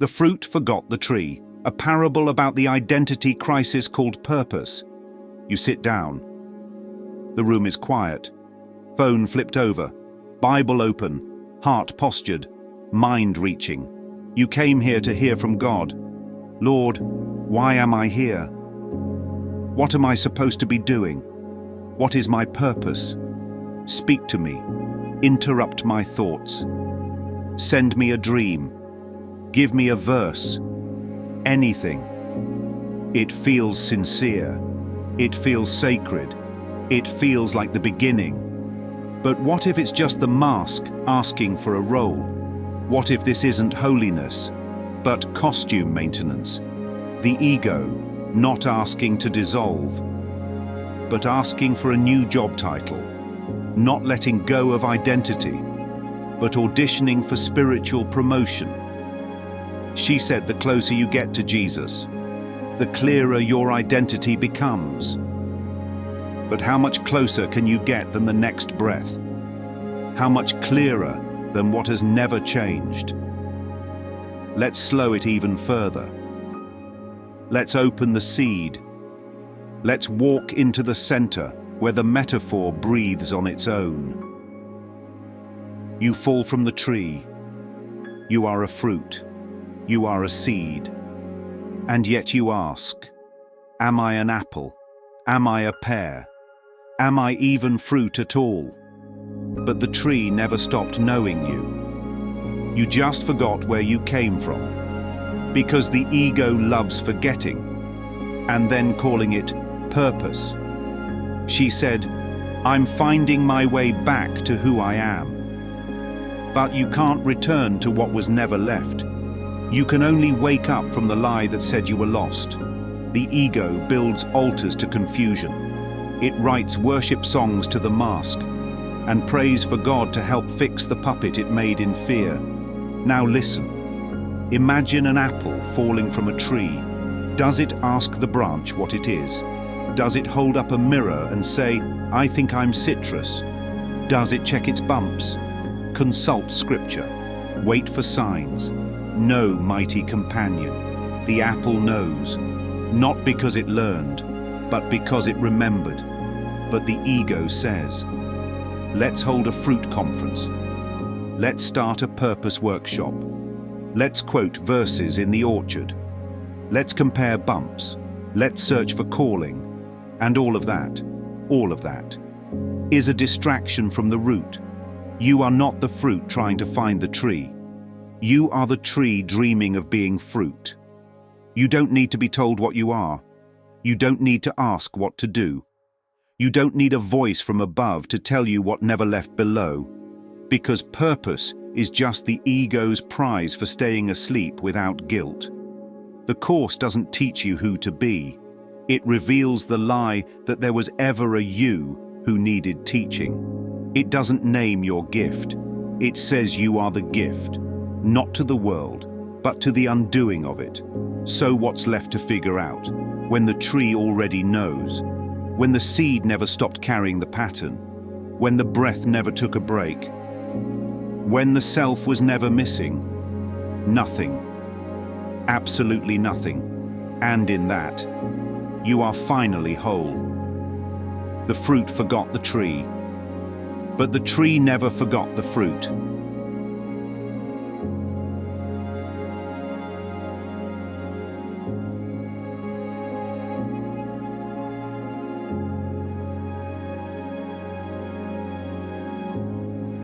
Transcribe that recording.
The fruit forgot the tree, a parable about the identity crisis called purpose. You sit down. The room is quiet. Phone flipped over, Bible open, heart postured, mind reaching. You came here to hear from God. Lord, why am I here? What am I supposed to be doing? What is my purpose? Speak to me. Interrupt my thoughts. Send me a dream. Give me a verse. Anything. It feels sincere. It feels sacred. It feels like the beginning. But what if it's just the mask asking for a role? What if this isn't holiness, but costume maintenance? The ego, not asking to dissolve, but asking for a new job title, not letting go of identity, but auditioning for spiritual promotion. She said the closer you get to Jesus, the clearer your identity becomes. But how much closer can you get than the next breath? How much clearer than what has never changed? Let's slow it even further. Let's open the seed. Let's walk into the center where the metaphor breathes on its own. You fall from the tree. You are a fruit. You are a seed. And yet you ask, am I an apple? Am I a pear? Am I even fruit at all? But the tree never stopped knowing you. You just forgot where you came from. Because the ego loves forgetting, and then calling it purpose. She said, I'm finding my way back to who I am. But you can't return to what was never left. You can only wake up from the lie that said you were lost. The ego builds altars to confusion. It writes worship songs to the mask, and prays for God to help fix the puppet it made in fear. Now listen. Imagine an apple falling from a tree. Does it ask the branch what it is? Does it hold up a mirror and say, I think I'm citrus? Does it check its bumps? Consult scripture. Wait for signs. No, mighty companion. The apple knows, not because it learned, but because it remembered. But the ego says, let's hold a fruit conference. Let's start a purpose workshop. Let's quote verses in the orchard. Let's compare bumps. Let's search for calling. And all of that is a distraction from the root. You are not the fruit trying to find the tree. You are the tree dreaming of being fruit. You don't need to be told what you are. You don't need to ask what to do. You don't need a voice from above to tell you what never left below. Because purpose is just the ego's prize for staying asleep without guilt. The Course doesn't teach you who to be. It reveals the lie that there was ever a you who needed teaching. It doesn't name your gift. It says you are the gift, not to the world, but to the undoing of it. So what's left to figure out, when the tree already knows, when the seed never stopped carrying the pattern, when the breath never took a break, when the self was never missing? Nothing. Absolutely nothing. And in that, you are finally whole. The fruit forgot the tree, but the tree never forgot the fruit.